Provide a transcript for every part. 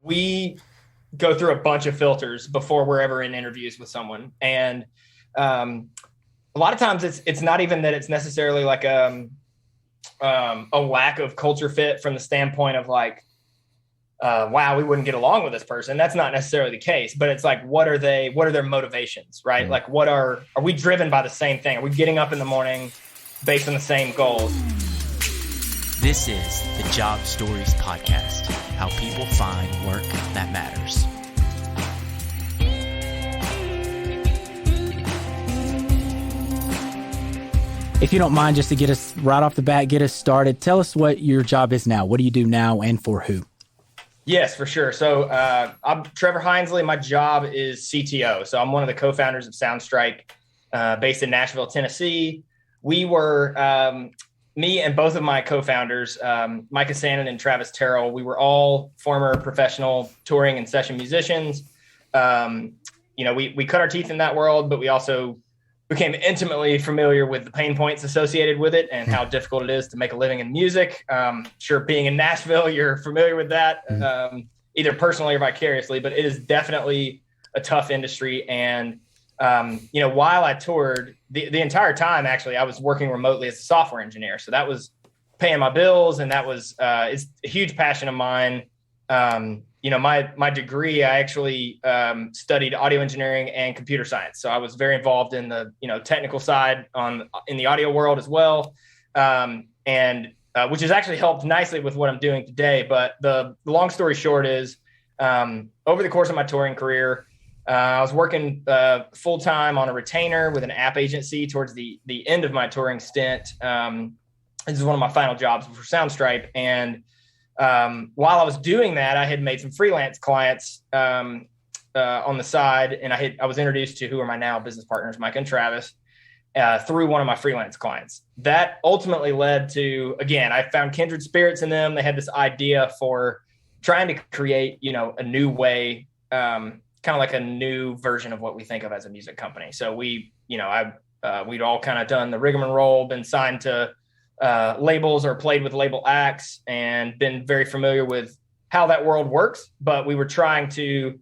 we go through a bunch of filters before we're ever in interviews with someone. And a lot of times it's not even that it's necessarily like a lack of culture fit from the standpoint of like, wow, we wouldn't get along with this person. That's not necessarily the case, but it's like, what are their motivations, right? Like are we driven by the same thing? Are we getting up in the morning based on the same goals? This is the Job Stories Podcast, how people find work that matters. If you don't mind, just to get us right off the bat, get us started, tell us what your job is now. What do you do now and for who? Yes, for sure. So I'm Trevor Hinesley. My job is CTO. So I'm one of the co-founders of Soundstripe, based in Nashville, Tennessee. We were, me and both of my co-founders, Micah Sannon and Travis Terrell, we were all former professional touring and session musicians. We cut our teeth in that world, but we also became intimately familiar with the pain points associated with it and how difficult it is to make a living in music. Sure, being in Nashville, you're familiar with that, either personally or vicariously, but it is definitely a tough industry. And, while I toured the entire time, actually, I was working remotely as a software engineer. So that was paying my bills, and that was it's a huge passion of mine. My degree, I actually studied audio engineering and computer science. So I was very involved in the, technical side in the audio world as well. Which has actually helped nicely with what I'm doing today. But the long story short is over the course of my touring career, I was working full-time on a retainer with an app agency towards the end of my touring stint. This is one of my final jobs for Soundstripe. And while I was doing that, I had made some freelance clients on the side, and I was introduced to who are my now business partners, Mike and Travis, through one of my freelance clients. That ultimately led to, again, I found kindred spirits in them. They had this idea for trying to create, a new way, kind of like a new version of what we think of as a music company. So we'd all kind of done the rigmarole, been signed to labels or played with label acts and been very familiar with how that world works. But we were trying to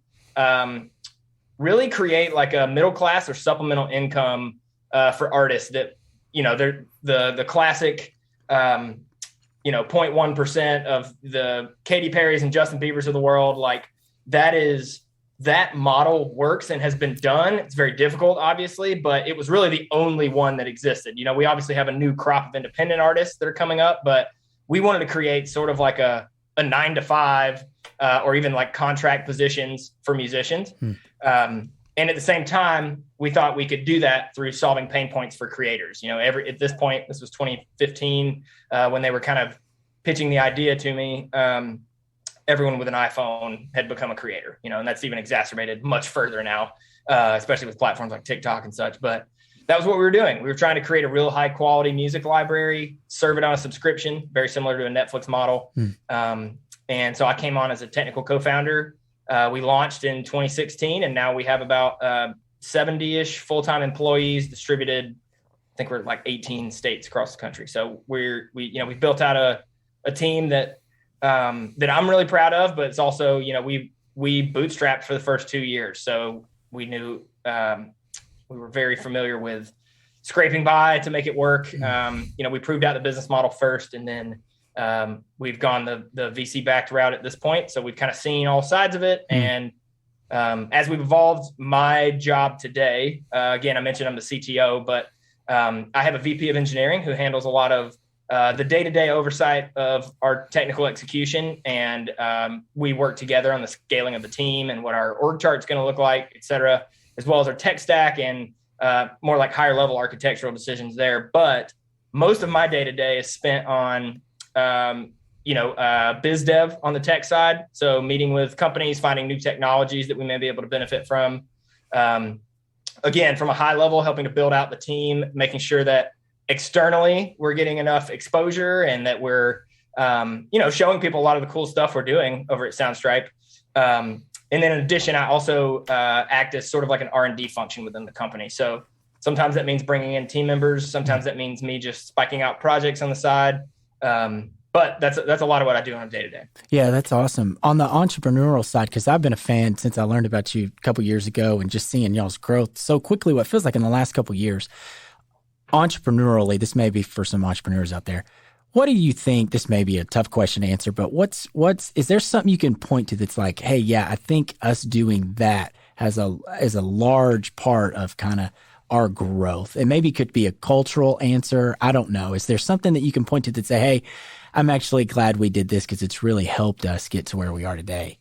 really create like a middle class or supplemental income for artists that, they're the classic, 0.1% of the Katy Perry's and Justin Bieber's of the world. Like that model works and has been done. It's very difficult, obviously, but it was really the only one that existed. We obviously have a new crop of independent artists that are coming up, but we wanted to create sort of like a 9-to-5 or even like contract positions for musicians. And at the same time, we thought we could do that through solving pain points for creators. At this point, this was 2015, when they were kind of pitching the idea to me. Everyone with an iPhone had become a creator, and that's even exacerbated much further now, especially with platforms like TikTok and such. But that was what we were doing. We were trying to create a real high quality music library, serve it on a subscription, very similar to a Netflix model. And so I came on as a technical co-founder. We launched in 2016, and now we have about 70-ish full-time employees distributed. I think we're like 18 states across the country. So we built out a team that I'm really proud of, but it's also, we bootstrapped for the first 2 years. So we knew, we were very familiar with scraping by to make it work. We proved out the business model first, and then we've gone the VC backed route at this point. So we've kind of seen all sides of it. And as we've evolved, my job today, again, I mentioned I'm the CTO, but I have a VP of engineering who handles a lot of the day-to-day oversight of our technical execution. And we work together on the scaling of the team and what our org chart is going to look like, et cetera, as well as our tech stack and more like higher level architectural decisions there. But most of my day-to-day is spent on, biz dev on the tech side. So meeting with companies, finding new technologies that we may be able to benefit from. Again, from a high level, helping to build out the team, making sure that externally we're getting enough exposure and that we're, showing people a lot of the cool stuff we're doing over at Soundstripe. And then in addition, I also act as sort of like an R&D function within the company. So sometimes that means bringing in team members. Sometimes that means me just spiking out projects on the side. but that's a lot of what I do on a day to day. Yeah, that's awesome. On the entrepreneurial side, because I've been a fan since I learned about you a couple years ago and just seeing y'all's growth so quickly, what feels like in the last couple years. Entrepreneurially, this may be for some entrepreneurs out there. What do you think? This may be a tough question to answer, but is there something you can point to that's like, hey, yeah, I think us doing that is a large part of kind of our growth? It maybe could be a cultural answer. I don't know. Is there something that you can point to that say, hey, I'm actually glad we did this because it's really helped us get to where we are today?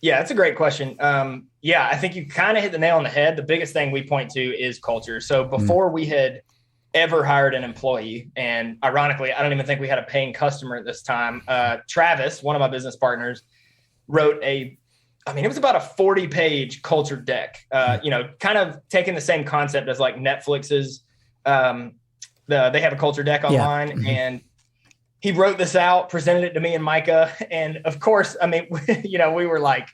Yeah, that's a great question. Yeah, I think you kind of hit the nail on the head. The biggest thing we point to is culture. So before we had ever hired an employee, and ironically, I don't even think we had a paying customer at this time, Travis, one of my business partners, wrote it was about a 40-page culture deck, kind of taking the same concept as like Netflix's, they have a culture deck online. Yeah. And he wrote this out, presented it to me and Micah. And of course, I mean, we were like,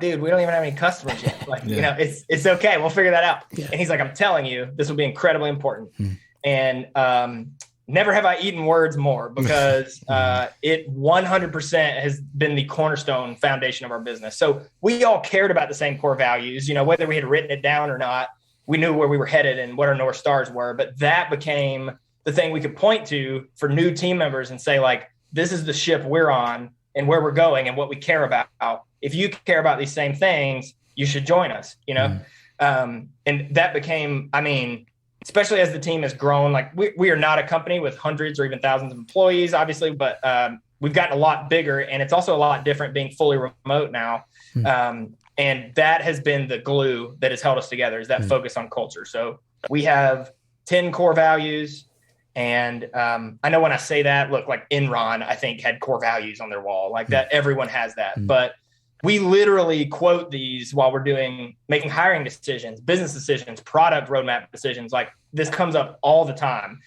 dude, we don't even have any customers yet. Like, it's okay. We'll figure that out. Yeah. And he's like, I'm telling you, this will be incredibly important. And never have I eaten words more, because it 100% has been the cornerstone foundation of our business. So we all cared about the same core values, whether we had written it down or not. We knew where we were headed and what our North Stars were, but that became the thing we could point to for new team members and say, like, this is the ship we're on and where we're going and what we care about. If you care about these same things, you should join us, and that became, especially as the team has grown, like we are not a company with hundreds or even thousands of employees, obviously, but we've gotten a lot bigger, and it's also a lot different being fully remote now. And that has been the glue that has held us together, is that focus on culture. So we have 10 core values. And I know when I say that, look, like Enron, I think, had core values on their wall, like that. Everyone has that. But we literally quote these while we're making hiring decisions, business decisions, product roadmap decisions. Like, this comes up all the time.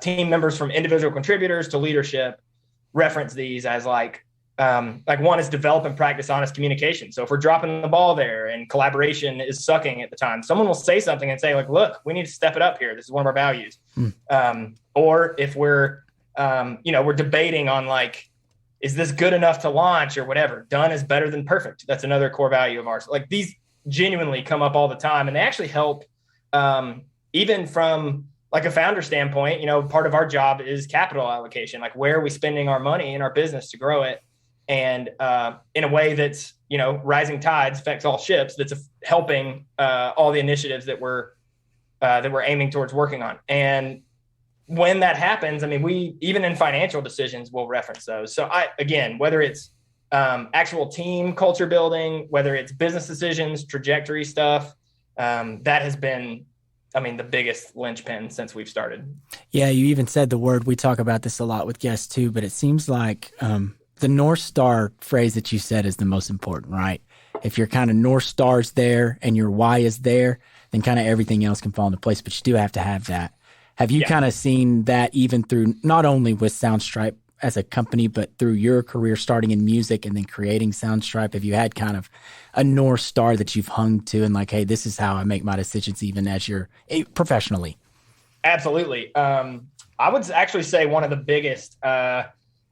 Team members, from individual contributors to leadership, reference these as like one is develop and practice honest communication. So if we're dropping the ball there and collaboration is sucking at the time, someone will say something and say, like, look, we need to step it up here. This is one of our values. Or if we're debating on, like, is this good enough to launch or whatever, done is better than perfect. That's another core value of ours. Like, these genuinely come up all the time, and they actually help, even from like a founder standpoint. Part of our job is capital allocation. Like, where are we spending our money in our business to grow it? And in a way that's, rising tides affects all ships, that's helping all the initiatives that we're aiming towards working on. And when that happens, we, even in financial decisions, will reference those. So whether it's actual team culture building, whether it's business decisions, trajectory stuff, that has been, the biggest linchpin since we've started. Yeah, you even said the word. We talk about this a lot with guests too, but it seems like the North Star phrase that you said is the most important, right? If your kind of North Star's there and your why is there, then kind of everything else can fall into place, but you do have to have that. Have you kind of seen that even through, not only with Soundstripe as a company, but through your career starting in music and then creating Soundstripe? Have you had kind of a North Star that you've hung to and like, hey, this is how I make my decisions even as you're professionally? Absolutely. I would actually say one of the biggest,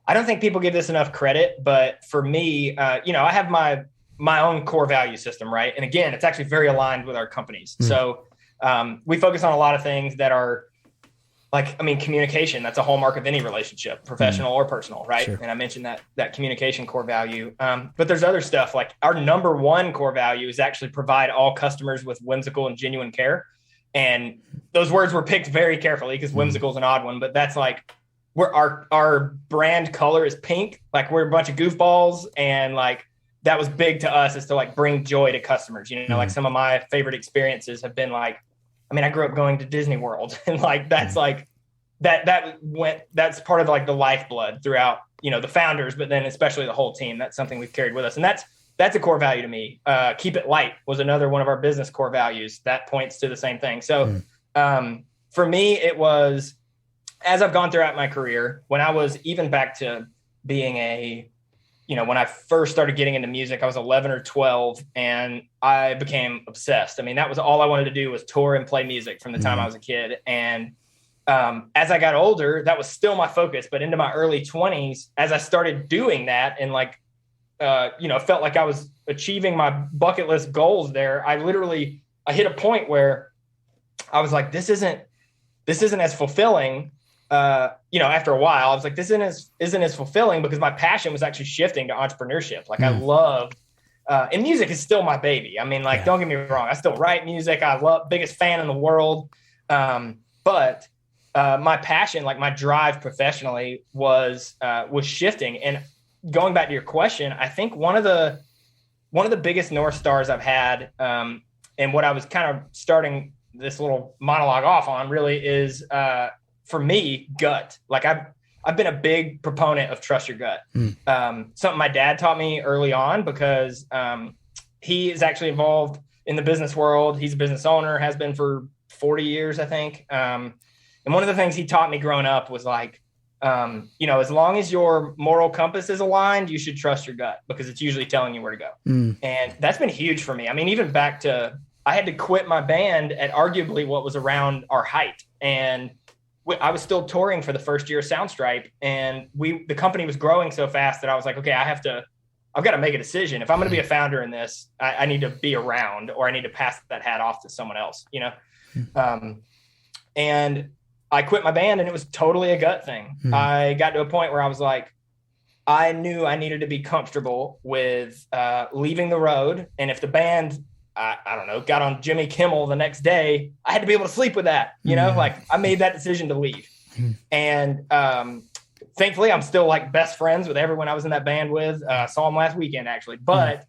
I don't think people give this enough credit, but for me, I have my own core value system, right? And again, it's actually very aligned with our companies. So we focus on a lot of things that are communication. That's a hallmark of any relationship, professional or personal, right? Sure. And I mentioned that communication core value. But there's other stuff, like our number one core value is actually provide all customers with whimsical and genuine care. And those words were picked very carefully because whimsical is an odd one, but that's like, our brand color is pink. Like, we're a bunch of goofballs, and like that was big to us, is to like bring joy to customers. Like some of my favorite experiences have been like, I grew up going to Disney World, and like that's like that's part of like the lifeblood throughout, the founders, but then especially the whole team. That's something we've carried with us, and that's a core value to me. Keep it light was another one of our business core values that points to the same thing. So for me, it was, as I've gone throughout my career, when I was even back to being when I first started getting into music, I was 11 or 12 and I became obsessed. That was all I wanted to do, was tour and play music from the time I was a kid. And As I got older, that was still my focus, but into my early 20s, as I started doing that and like, felt like I was achieving my bucket list goals there, I hit a point where I was like, this isn't as fulfilling. After a while, I was like, this isn't as fulfilling, because my passion was actually shifting to entrepreneurship. Like I loved, and music is still my baby. I mean, like, don't get me wrong, I still write music. I love, biggest fan in the world. But my passion, like my drive professionally, was shifting. And going back to your question, I think one of the biggest North Stars I've had, and what I was kind of starting this little monologue off on really is, for me, gut. Like I've been a big proponent of trust your gut. Something my dad taught me early on, because he is actually involved in the business world. He's a business owner, has been for 40 years, I think. And one of the things he taught me growing up was like, as long as your moral compass is aligned, you should trust your gut, because it's usually telling you where to go. And that's been huge for me. I mean, even back to, I had to quit my band at arguably what was around our height. And I was still touring for the first year of Soundstripe, and the company was growing so fast that I was like, okay, I've got to make a decision. If I'm going to be a founder in this, I need to be around, or I need to pass that hat off to someone else, and I quit my band, and it was totally a gut thing. I got to a point where I was like, I knew I needed to be comfortable with leaving the road. And if the band, I don't know, got on Jimmy Kimmel the next day, I had to be able to sleep with that, like I made that decision to leave. And thankfully I'm still like best friends with everyone I was in that band with. Saw him last weekend actually, but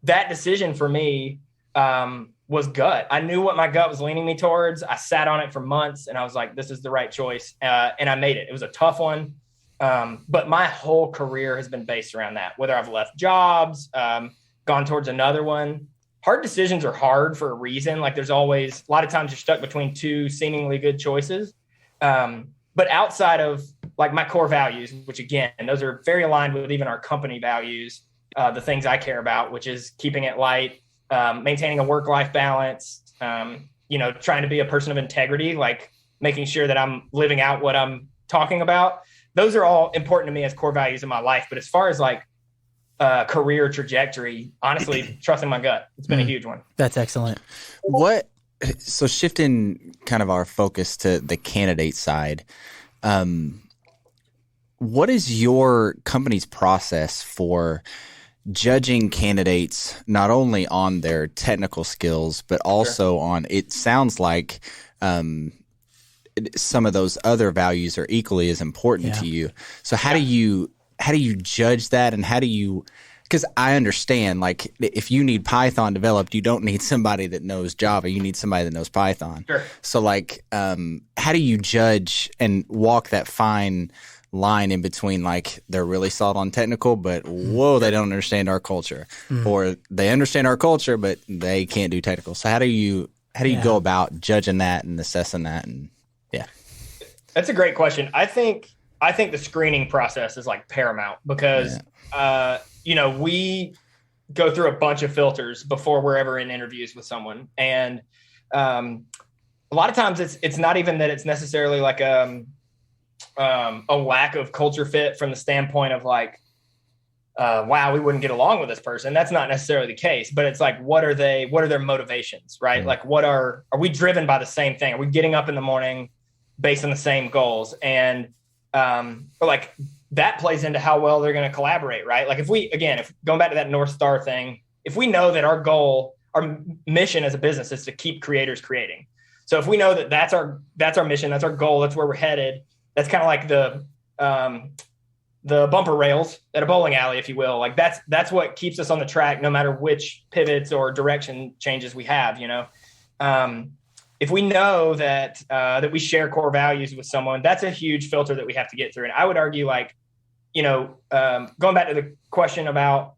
that decision for me was gut. I knew what my gut was leaning me towards. I sat on it for months, and I was like, this is the right choice. And I made it. It was a tough one. But my whole career has been based around that, whether I've left jobs, gone towards another one. Hard decisions are hard for a reason. Like there's always, a lot of times you're stuck between two seemingly good choices. But outside of like my core values, which again, those are very aligned with even our company values, the things I care about, which is keeping it light, maintaining a work-life balance, trying to be a person of integrity, like making sure that I'm living out what I'm talking about. Those are all important to me as core values in my life. But as far as like career trajectory, honestly, trusting my gut, it's been a huge one. That's excellent. So shifting kind of our focus to the candidate side, what is your company's process for judging candidates not only on their technical skills, but also on, it sounds like some of those other values are equally as important to you. So how do you judge that, and how do you, because I understand, like, if you need Python developed, you don't need somebody that knows Java. You need somebody that knows Python. Sure. So, like, how do you judge and walk that fine line in between, like, they're really solid on technical, but whoa, they don't understand our culture, or they understand our culture, but they can't do technical. So how do you go about judging that and assessing that? And that's a great question. I think the screening process is like paramount, because we go through a bunch of filters before we're ever in interviews with someone. And a lot of times it's not even that it's necessarily like a lack of culture fit from the standpoint of like, wow, we wouldn't get along with this person. That's not necessarily the case, but it's like, what are their motivations, right? Like, are we driven by the same thing? Are we getting up in the morning based on the same goals? And like that plays into how well they're going to collaborate, right? Like if going back to that North Star thing, if we know that our goal, our mission as a business is to keep creators creating. So if we know that that's our mission, that's our goal, that's where we're headed. That's kind of like the bumper rails at a bowling alley, if you will. Like that's what keeps us on the track, no matter which pivots or direction changes we have, if we know that we share core values with someone, that's a huge filter that we have to get through. And I would argue, like, going back to the question about,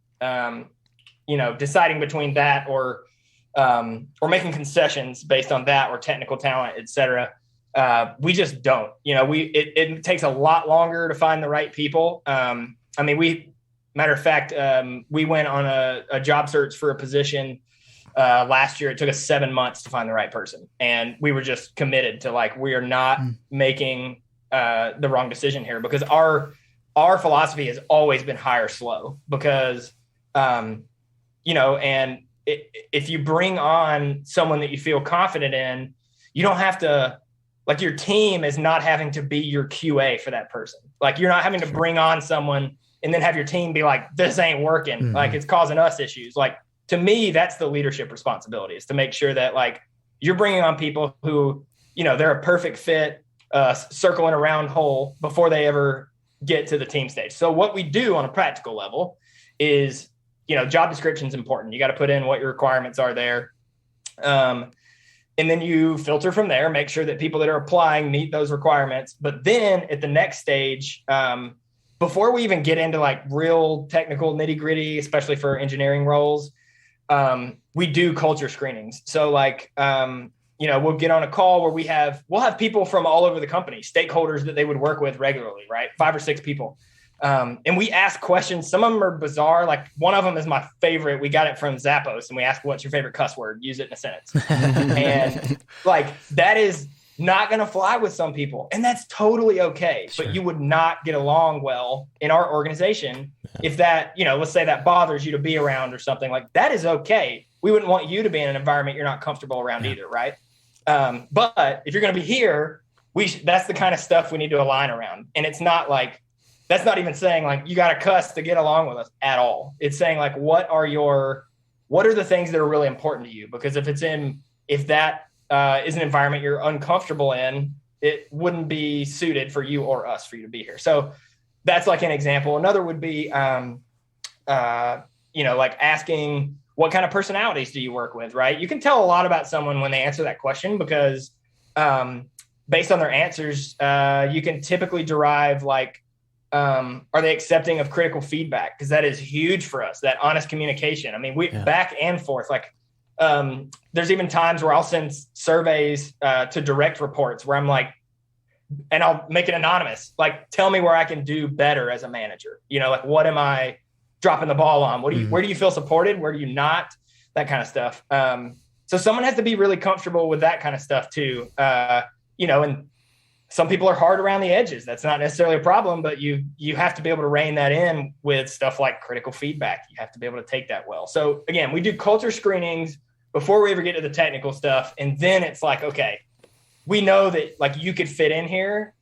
deciding between that or making concessions based on that or technical talent, et cetera. We just don't, it takes a lot longer to find the right people. Matter of fact, we went on a job search for a position Last year, it took us 7 months to find the right person. And we were just committed to like, we are not making the wrong decision here, because our philosophy has always been hire slow, because, you know, and if you bring on someone that you feel confident in, you don't have to, like, your team is not having to be your QA for that person. Like, you're not having to bring on someone and then have your team be like, this ain't working. Like, it's causing us issues. Like, to me, that's the leadership responsibility, is to make sure that like you're bringing on people who, you know, they're a perfect fit, circling around hole before they ever get to the team stage. So what we do on a practical level is, you know, job description is important. You got to put in what your requirements are there. And then you filter from there, make sure that people that are applying meet those requirements. But then at the next stage, before we even get into like real technical nitty gritty, especially for engineering roles, we do culture screenings. So like, you know, we'll get on a call where we'll have people from all over the company, stakeholders that they would work with regularly, right? 5 or 6 people. And we ask questions. Some of them are bizarre. Like, one of them is my favorite. We got it from Zappos, and we asked, what's your favorite cuss word? Use it in a sentence. And like, that is not going to fly with some people, and that's totally okay. Sure. But you would not get along well in our organization if that, you know, let's say that bothers you to be around or something. Like, that is okay. We wouldn't want you to be in an environment you're not comfortable around either, right? But if you're going to be here, that's the kind of stuff we need to align around. And it's not like, that's not even saying like you got to cuss to get along with us at all. It's saying like, what are the things that are really important to you? Because if that is an environment you're uncomfortable in, it wouldn't be suited for you or us for you to be here. So that's like an example. Another would be, you know, like asking, what kind of personalities do you work with, right? You can tell a lot about someone when they answer that question, because based on their answers, you can typically derive like, are they accepting of critical feedback? Because that is huge for us, that honest communication. I mean, back and forth, like there's even times where I'll send surveys to direct reports where I'm like, and I'll make it anonymous, like, tell me where I can do better as a manager. You know, like, what am I dropping the ball on? Where do you feel supported? Where do you not? That kind of stuff. So someone has to be really comfortable with that kind of stuff too. You know, and some people are hard around the edges. That's not necessarily a problem, but you have to be able to rein that in with stuff like critical feedback. You have to be able to take that well. So again, we do culture screenings before we ever get to the technical stuff. And then it's like, okay, we know that like you could fit in here,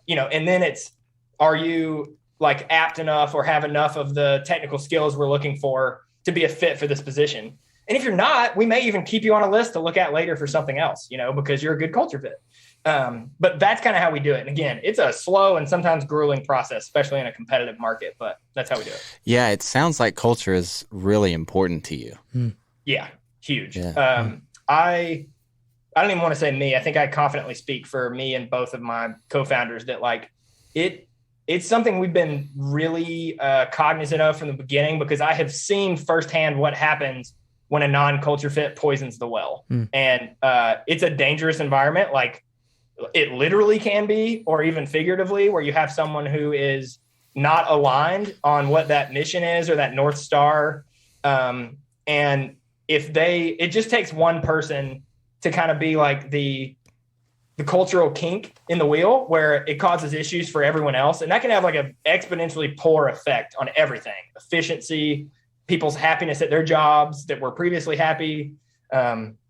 you know, and then it's, are you like apt enough or have enough of the technical skills we're looking for to be a fit for this position? And if you're not, we may even keep you on a list to look at later for something else, you know, because you're a good culture fit. But that's kind of how we do it. And again, it's a slow and sometimes grueling process, especially in a competitive market, but that's how we do it. Yeah. It sounds like culture is really important to you. Yeah. Huge. Yeah. I don't even want to say me. I think I confidently speak for me and both of my co-founders that like it's something we've been really cognizant of from the beginning, because I have seen firsthand what happens when a non-culture fit poisons the well. And it's a dangerous environment. Like, it literally can be, or even figuratively, where you have someone who is not aligned on what that mission is or that North Star. And it just takes one person to kind of be like the cultural kink in the wheel where it causes issues for everyone else. And that can have like an exponentially poor effect on everything: efficiency, people's happiness at their jobs that were previously happy.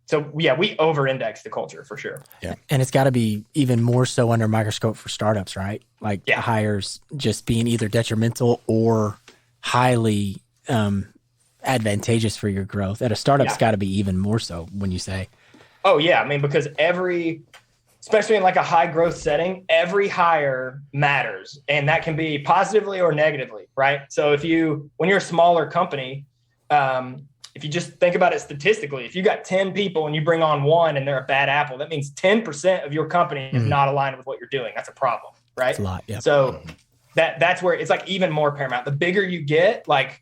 So yeah, we over-index the culture for sure. Yeah, and it's got to be even more so under Microscope for startups, right? Like hires just being either detrimental or highly advantageous for your growth. At a startup, it's got to be even more so. When you say, oh yeah, I mean, because especially in like a high growth setting, every hire matters, and that can be positively or negatively, right? So when you're a smaller company, if you just think about it statistically, if you got 10 people and you bring on one and they're a bad apple, that means 10% of your company is not aligned with what you're doing. That's a problem, right? That's a lot, yeah. So that's where it's like even more paramount. The bigger you get, like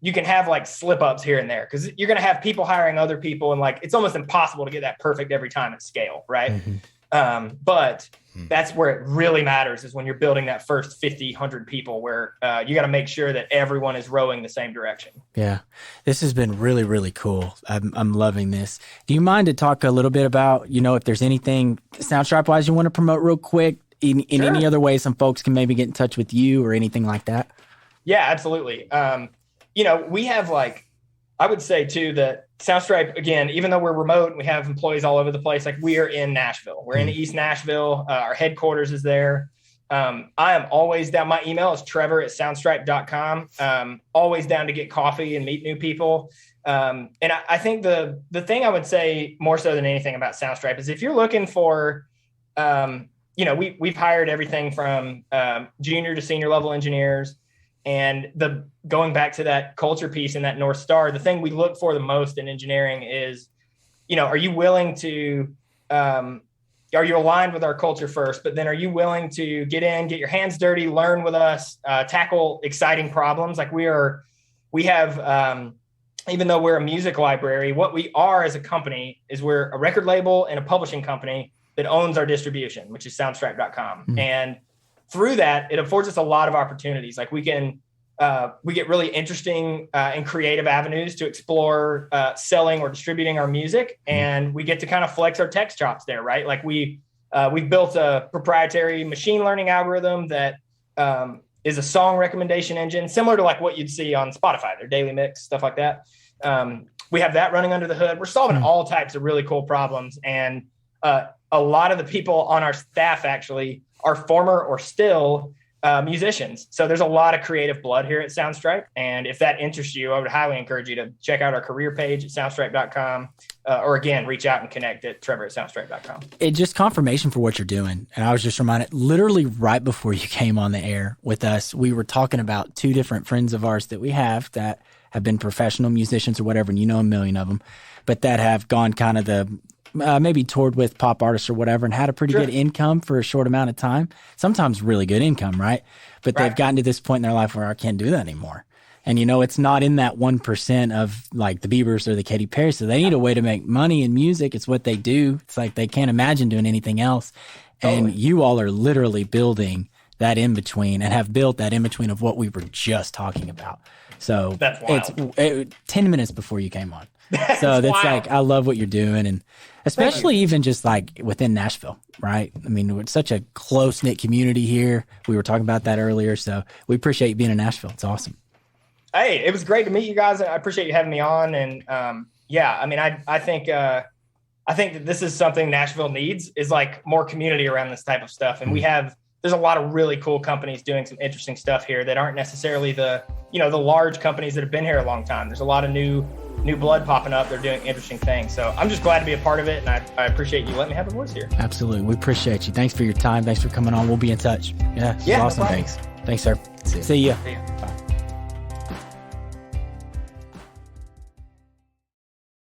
you can have like slip ups here and there, because you're going to have people hiring other people, and like it's almost impossible to get that perfect every time at scale, right? But that's where it really matters, is when you're building that first 50, 100 people, where you got to make sure that everyone is rowing the same direction. Yeah, this has been really, really cool. I'm loving this. Do you mind to talk a little bit about, if there's anything Soundstripe wise you want to promote real quick, in Sure. any other way some folks can maybe get in touch with you or anything like that? Yeah, absolutely. We have, I would say too, that Soundstripe, again, even though we're remote and we have employees all over the place, we are in Nashville. We're in East Nashville. Our headquarters is there. I am always down. My email is trevor@soundstripe.com. Always down to get coffee and meet new people. And I think the thing I would say more so than anything about Soundstripe is, if you're looking for, we've hired everything from junior to senior level engineers. And going back to that culture piece and that North Star, the thing we look for the most in engineering is, are you willing to, are you aligned with our culture first, but then are you willing to get your hands dirty, learn with us, tackle exciting problems? We have, even though we're a music library, what we are as a company is we're a record label and a publishing company that owns our distribution, which is soundstripe.com. Mm-hmm. And through that, it affords us a lot of opportunities. We get really interesting and creative avenues to explore selling or distributing our music, and we get to kind of flex our tech chops there, right? We've built a proprietary machine learning algorithm that is a song recommendation engine, similar to what you'd see on Spotify, their daily mix, stuff like that. We have that running under the hood. We're solving all types of really cool problems, and a lot of the people on our staff actually are former or still musicians. So there's a lot of creative blood here at Soundstripe. And if that interests you, I would highly encourage you to check out our career page at soundstripe.com, or again, reach out and connect at trevor@soundstripe.com. It just confirmation for what you're doing. And I was just reminded, literally right before you came on the air with us, we were talking about two different friends of ours that we have that have been professional musicians or whatever, and a million of them, but that have gone kind of the maybe toured with pop artists or whatever and had a pretty good income for a short amount of time, sometimes really good income, right? But they've gotten to this point in their life where I can't do that anymore. And, it's not in that 1% of the Biebers or the Katy Perry. So they need a way to make money in music. It's what they do. It's they can't imagine doing anything else. Totally. And you all are literally building that in between and have built that in between of what we were just talking about. So that's wild. It's 10 minutes before you came on. So that's I love what you're doing, and especially even just within Nashville, right? I mean, it's such a close knit community here. We were talking about that earlier, so we appreciate you being in Nashville. It's awesome. Hey, it was great to meet you guys. I appreciate you having me on, and I think that this is something Nashville needs, is more community around this type of stuff, and there's a lot of really cool companies doing some interesting stuff here that aren't necessarily the large companies that have been here a long time. There's a lot of new blood popping up. They're doing interesting things. So I'm just glad to be a part of it, and I appreciate you letting me have a voice here. Absolutely. We appreciate you. Thanks for your time. Thanks for coming on. We'll be in touch. Yeah, awesome. No, Thanks, sir. See ya. Bye.